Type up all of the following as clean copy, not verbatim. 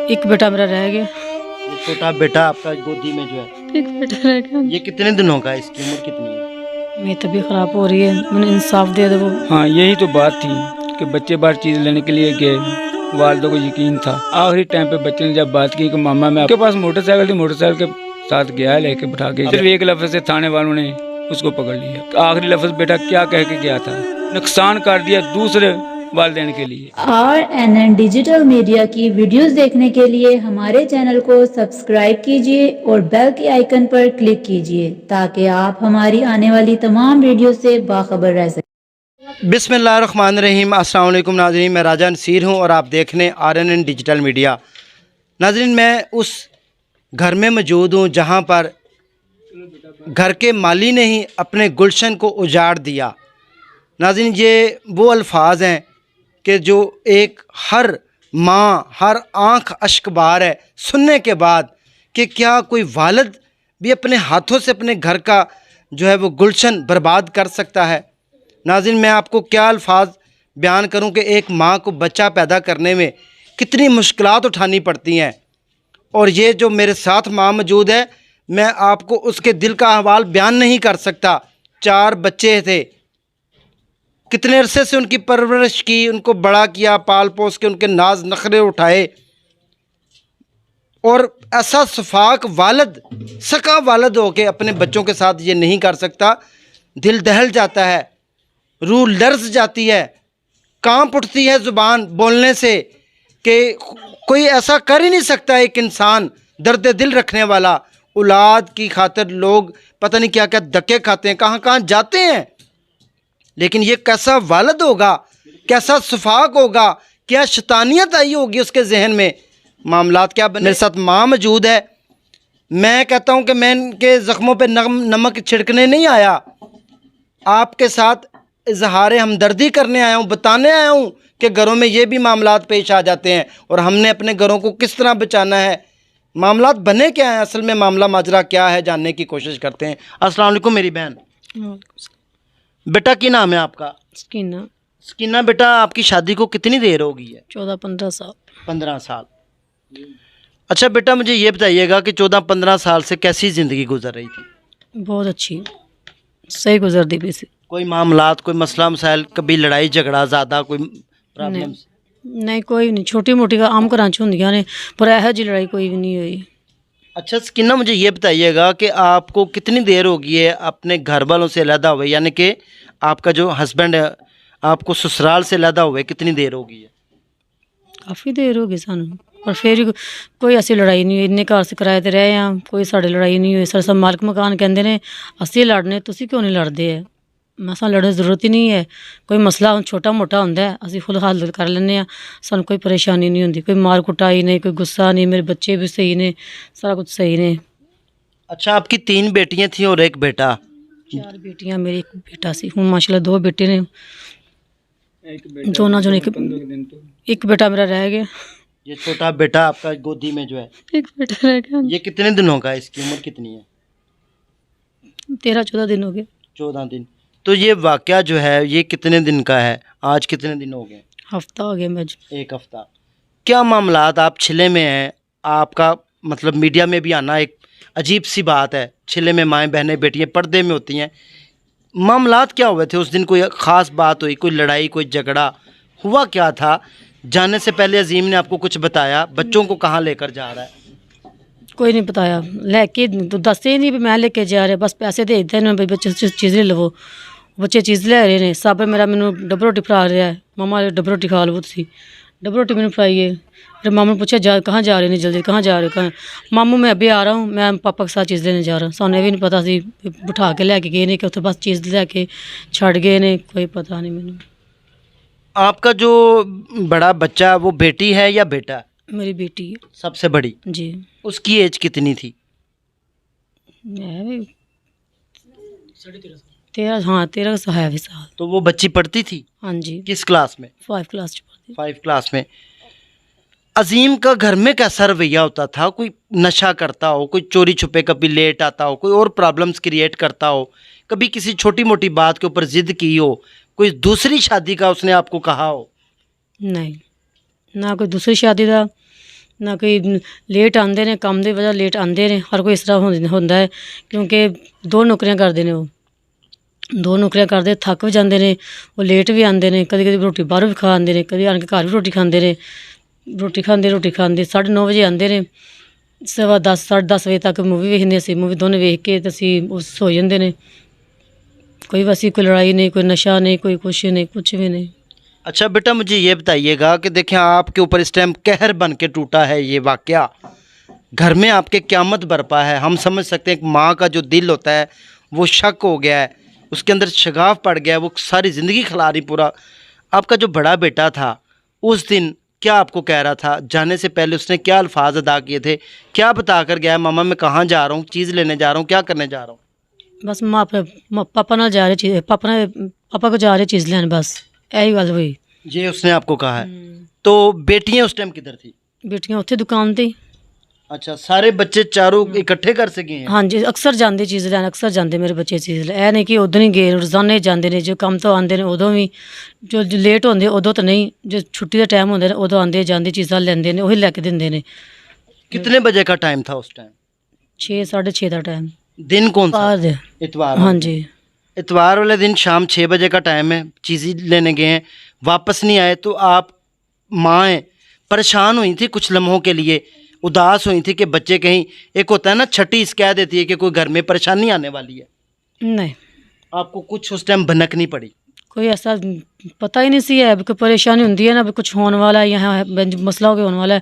एक बेटा मेरा रह गया। ये छोटा बेटा आपका गोदी में जो है, एक बेटा रह गया। ये कितने दिनों का है? इसकी उम्र कितनी है? मेरी तबीयत खराब हो रही है, मैंने इंसाफ दे दो। हाँ, यही तो बात थी कि बच्चे बाहर चीज़ लेने के लिए गए, वालिदा को यकीन था। आखिरी टाइम पे बच्चे ने जब बात की कि मामा मैं आपके पास मोटरसाइकिल थी, मोटरसाइकिल के साथ गया लेके बिठा के, सिर्फ एक लफ्ज़ से थाने वालों ने उसको पकड़ लिया। आखिरी लफ्ज़ बेटा क्या कह के गया था, नुकसान कर दिया दूसरे वालिदैन के लिए। RNN डिजिटल मीडिया की वीडियोस देखने के लिए हमारे चैनल को सब्सक्राइब कीजिए और बेल के आइकन पर क्लिक कीजिए ताकि आप हमारी आने वाली तमाम वीडियो से बाखबर रह सकें। बिस्मिल्लाहिर्रहमानिर्रहीम। अस्सलाम वालेकुम नाज़रीन, मैं राजा नसीर हूँ और आप देख रहे हैं RNN डिजिटल मीडिया। नाज़रीन, मैं उस घर में मौजूद हूँ जहाँ पर घर के माली ने ही अपने गुलशन को उजाड़ दिया। नाज़रीन, ये वो अल्फाज हैं कि जो एक हर माँ, हर आँख अश्कबार है सुनने के बाद कि क्या कोई वालिद भी अपने हाथों से अपने घर का जो है वो गुलशन बर्बाद कर सकता है। नाज़रीन, मैं आपको क्या अल्फाज बयान करूं कि एक माँ को बच्चा पैदा करने में कितनी मुश्किलात उठानी पड़ती हैं। और ये जो मेरे साथ माँ मौजूद है, मैं आपको उसके दिल का अहवाल बयान नहीं कर सकता। 4 बच्चे थे, कितने अरसे से उनकी परवरिश की, उनको बड़ा किया, पाल पोस के उनके नाज नखरे उठाए। और ऐसा सफाक वालिद, सका वालिद हो के अपने बच्चों के साथ ये नहीं कर सकता। दिल दहल जाता है, रूह लर्ज जाती है, कांप उठती है ज़ुबान बोलने से कि कोई ऐसा कर ही नहीं सकता। एक इंसान दर्द दिल रखने वाला, औलाद की खातिर लोग पता नहीं क्या क्या धक्के खाते हैं, कहाँ कहाँ जाते हैं। लेकिन ये कैसा वालिद होगा, कैसा सफाक होगा, क्या शैतानियत आई होगी उसके जहन में, मामलात क्या बने। मेरे साथ माँ मौजूद है। मैं कहता हूँ कि मैं इनके ज़ख्मों पे नमक छिड़कने नहीं आया, आपके साथ इजहार हमदर्दी करने आया हूँ, बताने आया हूँ कि घरों में ये भी मामलात पेश आ जाते हैं और हमने अपने घरों को किस तरह बचाना है। मामलात बने क्या हैं, असल में मामला माजरा क्या है, जानने की कोशिश करते हैं। अस्सलाम वालेकुम मेरी बहन। बेटा की नाम है आपका? स्कीना। स्कीना बेटा, आपकी शादी को कितनी देर हो गई है? 14-15 साल। 15 साल। अच्छा बेटा, मुझे ये बताइएगा कि 14-15 साल से कैसी ज़िंदगी गुजर रही थी? बहुत अच्छी, सही गुजरती पई सी। कोई मामलात, कोई मसला मसाइल, कभी लड़ाई झगड़ा ज़्यादा, कोई प्रॉब्लम्स? नहीं, कोई नहीं, छोटी मोटी का आम घरां च होंदियां ने, पर यह जी लड़ाई कोई भी नहीं हुई। अच्छा स्किना, मुझे ये बताइएगा कि आपको कितनी देर हो गई है अपने घर वालों से अलहदा हुए, यानी कि आपका जो हस्बैंड है आपको ससुराल से अलहदा हुए कितनी देर हो गई है? काफ़ी देर हो गई सानू, पर फिर भी कोई ऐसी लड़ाई नहीं हुई। इन्ने घर से किराए ते रहे हैं, कोई साड़ी लड़ाई नहीं हुई। सब मालिक मकान कहते हैं असीं लड़ने, तुसीं क्यों नहीं लड़ते है। मैं सानू लड़ने की जरूरत ही नहीं है। कोई मसला छोटा मोटा होंदा है असीं फुल हल कर लैंदे आं, सानू कोई परेशानी नहीं होंदी, कोई मार कुटाई नहीं, कोई गुस्सा नहीं। मेरे बच्चे भी सही ने, सारा कुछ सही ने। अच्छा, आपकी 3 बेटियां थी और एक बेटा? 4 बेटियां, मेरी एक बेटा सी। हुण माशाल्लाह 2 बेटे ने, दोनों जो एक बेटा मेरा रह गया। ये छोटा बेटा आपका गोदी में जो है, एक बेटा रह गया। ये कितने दिनों का है? इसकी उम्र कितनी है? 13-14 दिन हो गए। 14 दिन। तो ये वाक़या जो है ये कितने दिन का है? आज कितने दिन हो गए? हफ्ता हो गया मैं। 1 हफ्ता। क्या मामलात, आप छिले में हैं, आपका मतलब मीडिया में भी आना एक अजीब सी बात है। छिले में माएँ बहनें बेटियाँ पर्दे में होती हैं। मामलात क्या हुए थे उस दिन? कोई ख़ास बात हुई, कोई लड़ाई, कोई झगड़ा हुआ क्या था? जाने से पहले अजीम ने आपको कुछ बताया? बच्चों को कहाँ लेकर जा रहा है? कोई नहीं बताया, लेके तो दसते ही नहीं भी मैं लेके जा रहे, बस पैसे दे देते हैं भाई बच्चे चीज़ ले लवो। बच्चे चीज़ ले रहे हैं। सब मेरा मैनू डब रोटी फड़ा रहा है, ममा डब रोटी खा लो तुसी। डब रोटी मैंने फड़ाई है। फिर मामू ने पूछा जा कहाँ जा रहे हैं, जल्दी कहाँ जा रहे हो? कहाँ? मामू मैं अभी आ रहा हूँ, मैं पापा के साथ चीज़ लेने जा रहा हूँ। सानू भी नहीं पता सी, बिठा के लैके गए ने कि उत्थे बस चीज़ लैके छड़ गए ने, कोई पता नहीं मैनू। आपका जो बड़ा बच्चा है वो बेटी है या बेटा? मेरी बेटी है। सबसे बड़ी? जी। उसकी एज कितनी थी? मैं भी 13, हाँ 13 का है भी साल। तो वो बच्ची पढ़ती थी? हाँ जी। किस क्लास में? 5 क्लास च पढ़ती। 5 क्लास में। अजीम का घर में कैसा रवैया होता था? कोई नशा करता हो, कोई चोरी छुपे कभी लेट आता हो, कोई और प्रॉब्लम्स क्रिएट करता हो, कभी किसी छोटी मोटी बात के ऊपर ज़िद की हो, कोई दूसरी शादी का उसने आपको कहा हो? नहीं, ना कोई दूसरी शादी का, ਨਾ ਕੋਈ ਲੇਟ ਆਉਂਦੇ ਨੇ, ਕੰਮ ਦੀ ਵਜ੍ਹਾ ਲੇਟ ਆਉਂਦੇ ਨੇ, ਹਰ ਕੋਈ ਇਸ ਤਰ੍ਹਾਂ ਹੁੰਦਾ ਹੈ ਕਿਉਂਕਿ 2 ਨੌਕਰੀਆਂ ਕਰਦੇ ਨੇ, ਉਹ 2 ਨੌਕਰੀਆਂ ਕਰਦੇ ਥੱਕ ਵੀ ਜਾਂਦੇ ਨੇ, ਉਹ ਲੇਟ ਵੀ ਆਉਂਦੇ ਨੇ, ਕਦੀ ਕਦੀ ਰੋਟੀ ਬਾਹਰੋਂ ਵੀ ਖਾ ਆਉਂਦੇ ਨੇ, ਕਦੀ ਆਣ ਕੇ ਘਰ ਵੀ ਰੋਟੀ ਖਾਂਦੇ ਨੇ, ਰੋਟੀ ਖਾਂਦੇ 9:30 ਵਜੇ ਆਉਂਦੇ ਨੇ, ਸਵਾ 10 10:30 ਵਜੇ ਤੱਕ ਮੂਵੀ ਵੇਖਦੇ ਅਸੀਂ, ਮੂਵੀ ਦੋਨੇ ਵੇਖ ਕੇ ਤੇ ਅਸੀਂ ਉਹ ਸੋ ਜਾਂਦੇ ਨੇ। कोई वैसी कोई लड़ाई नहीं, कोई नशा नहीं, कोई कुछ भी नहीं। अच्छा बेटा, मुझे ये बताइएगा कि देखें आपके ऊपर इस टाइम कहर बन के टूटा है ये वाक़या, घर में आपके क़यामत बरपा है। हम समझ सकते हैं कि माँ का जो दिल होता है वो शक हो गया है, उसके अंदर शगाफ पड़ गया है, वो सारी ज़िंदगी खिला रही पूरा। आपका जो बड़ा बेटा था उस दिन क्या आपको कह रहा था? जाने से पहले उसने क्या अल्फाज अदा किए थे? क्या बता कर गया, मामा मैं कहाँ जा रहा हूँ, चीज़ लेने जा रहा हूँ, क्या करने जा रहा हूँ? बस माँ अपने पापा नाल जा रही चीज़, पापा को जा रही चीज़ लेने, बस यही गल हुई। ये उसने आपको कहा है। तो बेटियाँ उस टाइम किधर थी? बेटियां उत्थे दुकान ते। अच्छा, सारे बच्चे चारों इकट्ठे कर सके हैं? हाँ जी, अक्सर जाते चीज़ लैन, अक्सर जाते मेरे बच्चे चीज़ लैन। ऐ नहीं कि उधर ही गए, रोज़ाना ही जाते हैं, जो कम तो आते हैं उदों भी, जो लेट होंगे उदों तो नहीं, जो छुट्टी का टाइम होंगे उदों आते जाते चीज़ां लेंदे ने, वही लैके दिंदे ने। कितने बजे का टाइम था उस टाइम? 6 साढ़े 6 का टाइम। दिन कौन सा? बाद इतवार। हाँ जी। इतवार वाले दिन शाम 6 बजे का टाइम है, चीज़ें लेने गए हैं, वापस नहीं आए, तो आप माँ परेशान हुई थी कुछ लम्हों के लिए, उदास हुई थी कि बच्चे कहीं, एक होता है ना छठी इस कह देती है कि कोई घर में परेशानी आने वाली है, नहीं आपको कुछ उस टाइम भनक नहीं पड़ी? कोई ऐसा पता ही नहीं सी है, कोई परेशानी होती है ना, कुछ होने वाला है, यहाँ मसला हो गया होने वाला है,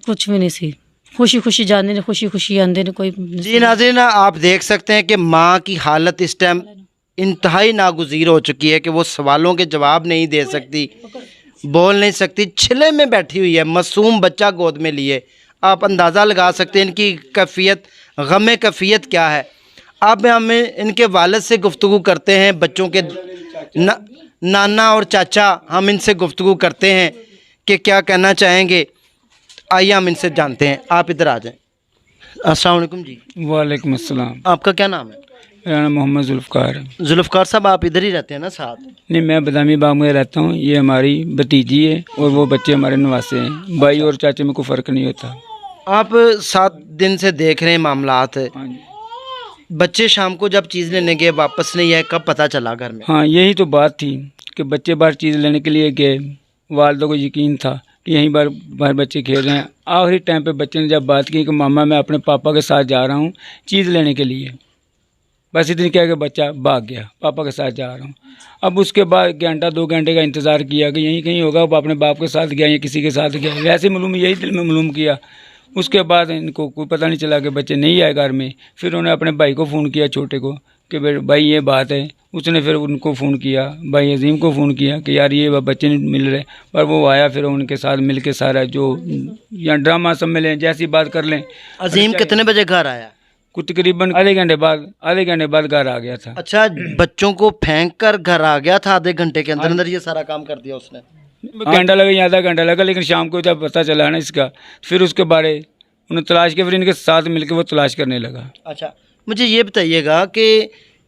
कुछ भी नहीं सी। खुशी खुशी जाने ने, खुशी खुशी आते ने, कोई। जी नाज़रीन, आप देख सकते हैं कि माँ की हालत इस टाइम इंतहाई नागुज़ीर हो चुकी है कि वो सवालों के जवाब नहीं दे सकती, बोल नहीं सकती, छिले में बैठी हुई है, मासूम बच्चा गोद में लिए। आप अंदाज़ा लगा सकते हैं इनकी कैफियत, गम कैफियत क्या है। अब हमें इनके वालिद से गुफ्तगू करते हैं, बच्चों के नाना और चाचा, हम इनसे गुफ्तगू करते हैं कि क्या कहना चाहेंगे। आइए हम इनसे जानते हैं, आप इधर आ जाएं। अस्सलाम वालेकुम जी। वालेकुम अस्सलाम। आपका क्या नाम है? मेरा नाम मोहम्मद जुल्फ़कार है। जुल्फ़कार साहब, आप इधर ही रहते हैं ना साथ? नहीं, मैं बदामी बाग में रहता हूँ, ये हमारी भतीजी है और वो बच्चे हमारे नवासे हैं। भाई और चाचे में कोई फ़र्क नहीं होता। आप 7 दिन से देख रहे हैं मामलात, हाँ जी। बच्चे शाम को जब चीज़ लेने गए वापस नहीं आए, कब पता चला घर में? हाँ, यही तो बात थी कि बच्चे बाहर चीज़ लेने के लिए गए, वालिदा को यकीन था कि यहीं बाहर बच्चे खेल रहे हैं। आखिरी टाइम पे बच्चे ने जब बात की कि मामा मैं अपने पापा के साथ जा रहा हूँ चीज़ लेने के लिए, बस इतनी कह के बच्चा भाग गया, पापा के साथ जा रहा हूँ। अब उसके बाद घंटा 2 घंटे का इंतज़ार किया कि यहीं कहीं होगा, वो अपने बाप के साथ गया या किसी के साथ गया, वैसे मालूम, यही दिल में मालूम किया। उसके बाद इनको कोई पता नहीं चला कि बच्चे नहीं आए घर में। फिर उन्होंने अपने भाई को फ़ोन किया, छोटे को, कि भाई ये बात है। उसने फिर उनको फ़ोन किया, भाई अजीम को फ़ोन किया कि यार ये बच्चे नहीं मिल रहे, पर वो आया, फिर उनके साथ मिल के सारा जो या ड्रामा सब में लें, जैसी बात कर लें। अजीम कितने बजे घर आया? कुछ तकरीबन आधे घंटे बाद घर आ गया था। अच्छा, बच्चों को फेंक कर घर आ गया था, आधे घंटे के अंदर अंदर ये सारा काम कर दिया उसने? घंटा लगा या आधा घंटा लगा, लेकिन शाम को जब पता चला ना इसका, फिर उसके बारे उन्हें तलाश के, फिर इनके साथ मिलकर वो तलाश करने लगा। अच्छा, मुझे ये बताइएगा कि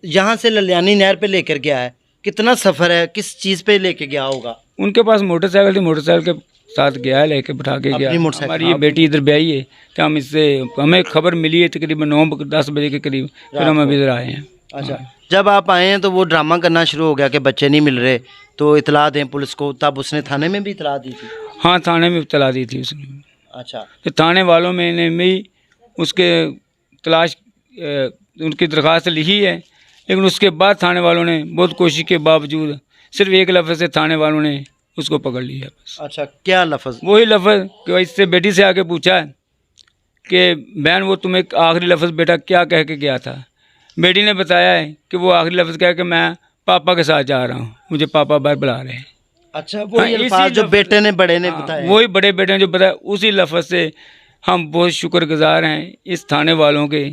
यहाँ से ललियानी नहर पे लेकर गया है, कितना सफ़र है, किस चीज़ पे लेके गया होगा? उनके पास मोटरसाइकिल थी, मोटरसाइकिल के साथ गया है, लेके बिठा के गया। हमारी ये बेटी इधर ब्याही है, तो हम इससे, हमें खबर मिली है तकरीबन 9-10 बजे के करीब, फिर हम अभी इधर आए हैं। अच्छा, जब आप आए हैं तो वो ड्रामा करना शुरू हो गया कि बच्चे नहीं मिल रहे, तो इतला दें पुलिस को, तब उसने थाने में भी इतला दी थी? हाँ, थाने में इतला दी थी उसने। अच्छा, तो थाने वालों में ने भी उसके तलाश उनकी दरख्वास्त लिखी है, लेकिन उसके बाद थाने वालों ने बहुत कोशिश के बावजूद सिर्फ एक लफ्ज़ से थाने वालों ने उसको पकड़ लिया बस। अच्छा, क्या लफ्ज़? वही लफ्ज़ कि भाई इससे बेटी से आके पूछा है कि बहन वो तुम्हें आखिरी लफ्ज़ बेटा क्या कह के गया था? बेटी ने बताया है कि वो आखिरी लफ्ज़ कह के मैं पापा के साथ जा रहा हूँ, मुझे पापा बाहर बुला रहे हैं। अच्छा, वही अल्फाज जो बेटे ने बड़े ने बताया? वही बड़े बेटे ने जो बताया, उसी लफ्ज़ से हम बहुत शुक्रगुजार हैं इस थाने वालों के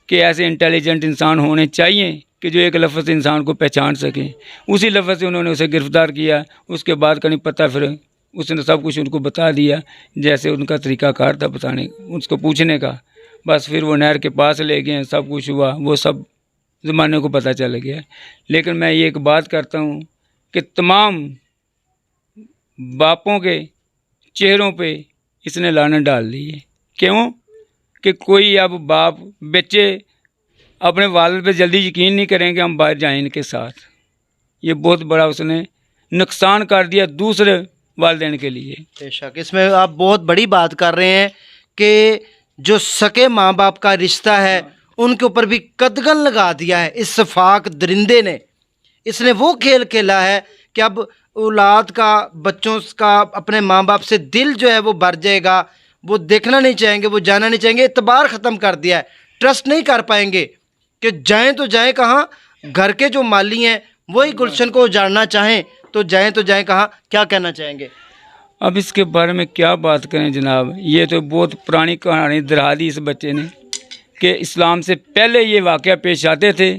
कि ऐसे इंटेलिजेंट इंसान होने चाहिए कि जो एक लफ्ज़ से इंसान को पहचान सकें। उसी लफ्ज़ से उन्होंने उसे गिरफ़्तार किया। उसके बाद का नहीं पता, फिर उसने सब कुछ उनको बता दिया, जैसे उनका तरीक़ाकार था बताने, उसको पूछने का। बस फिर वो नहर के पास ले गए, सब कुछ हुआ, वो सब ज़माने को पता चल गया। लेकिन मैं ये एक बात करता हूँ कि तमाम बापों के चेहरों पे इसने लानत डाल दी है। क्यों कि कोई अब बाप बच्चे अपने वालिद पे जल्दी यकीन नहीं करेंगे हम बाहर जाएं इनके साथ। ये बहुत बड़ा उसने नुकसान कर दिया दूसरे वालिदैन के लिए। बेशक इसमें आप बहुत बड़ी बात कर रहे हैं कि जो सके माँ बाप का रिश्ता है उनके ऊपर भी कदगन लगा दिया है इस सफाक दरिंदे ने। इसने वो खेल खेला है कि अब औलाद का, बच्चों का अपने माँ बाप से दिल जो है वो भर जाएगा, वो देखना नहीं चाहेंगे, वो जाना नहीं चाहेंगे, इतबार ख़त्म कर दिया है, ट्रस्ट नहीं कर पाएंगे कि जाएं तो जाएं कहाँ। घर के जो माली हैं वही गुलशन को उजाड़ना चाहें तो जाएं कहाँ। क्या कहना चाहेंगे? अब इसके बारे में क्या बात करें जनाब, ये तो बहुत पुरानी कहानी दोहरा दी इस बच्चे ने कि इस्लाम से पहले ये वाक़या पेश आते थे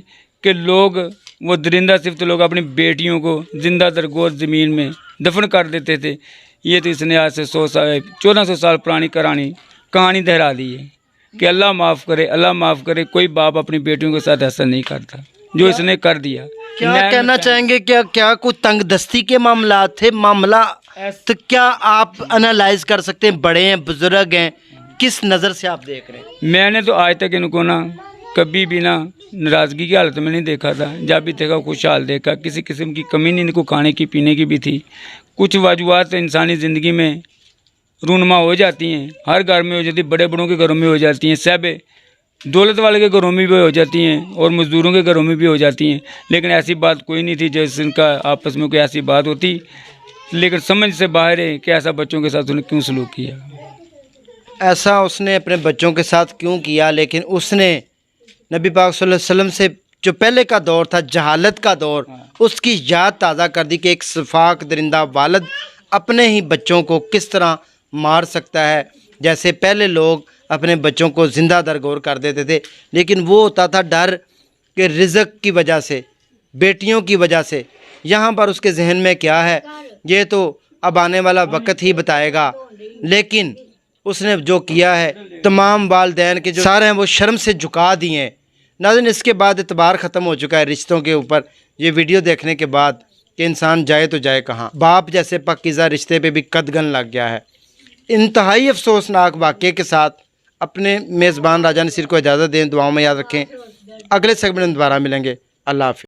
कि लोग वो दरिंदा सिफ्त लोग अपनी बेटियों को जिंदा दरगोर ज़मीन में दफन कर देते थे। ये तो इसने आज से 100 साल 1400 साल पुरानी कहानी दोहरा दी है कि अल्लाह माफ़ करे, अल्लाह माफ़ करे। कोई बाप अपनी बेटियों के साथ ऐसा नहीं करता जो इसने कर दिया। क्या कहना चाहेंगे? क्या कोई तंगदस्ती के मामला थे? मामला तो क्या आप एनालाइज कर सकते हैं? बड़े हैं, बुजुर्ग हैं, किस नज़र से आप देख रहे हैं? मैंने तो आज तक इनको ना कभी भी ना नाराज़गी की हालत में नहीं देखा था। जब भी देखा खुशहाल देखा, किसी किस्म की कमी नहीं इनको खाने की पीने की भी थी। कुछ वजूहत इंसानी ज़िंदगी में रूनमा हो जाती हैं, हर घर में हो जाती, बड़े बड़ों के घरों में हो जाती हैं, सब दौलत वाले के घरों में भी हो जाती हैं और मज़दूरों के घरों में भी हो जाती हैं। लेकिन ऐसी बात कोई नहीं थी जैसे इनका आपस में कोई ऐसी बात होती। लेकिन समझ से बाहर है कि ऐसा बच्चों के साथ उन्हें क्यों सलूक किया, ऐसा उसने अपने बच्चों के साथ क्यों किया। लेकिन उसने नबी पाक सल्लल्लाहु अलैहि वसल्लम से जो पहले का दौर था, जहालत का दौर, उसकी याद ताज़ा कर दी कि एक सफाक दरिंदा वालिद अपने ही बच्चों को किस तरह मार सकता है। जैसे पहले लोग अपने बच्चों को ज़िंदा दरगोर कर देते थे, लेकिन वो होता था डर कि रिज़्क़ की वजह से, बेटियों की वजह से। यहाँ पर उसके जहन में क्या है ये तो अब आने वाला वक्त ही बताएगा। लेकिन उसने जो किया है, तमाम वालिदैन के जो सारे हैं वो शर्म से झुका दिए हैं। नाज़रीन, इसके बाद इतबार ख़त्म हो चुका है रिश्तों के ऊपर ये वीडियो देखने के बाद कि इंसान जाए तो जाए कहाँ। बाप जैसे पाकीज़ा रिश्ते पे भी कदगन लग गया है। इंतहाई अफसोसनाक वाक़े के साथ अपने मेज़बान राजा नसीर को इजाज़त दें। दुआओं में याद रखें। अगले सेगमेंट में दोबारा मिलेंगे। अल्लाह हाफ़िज़।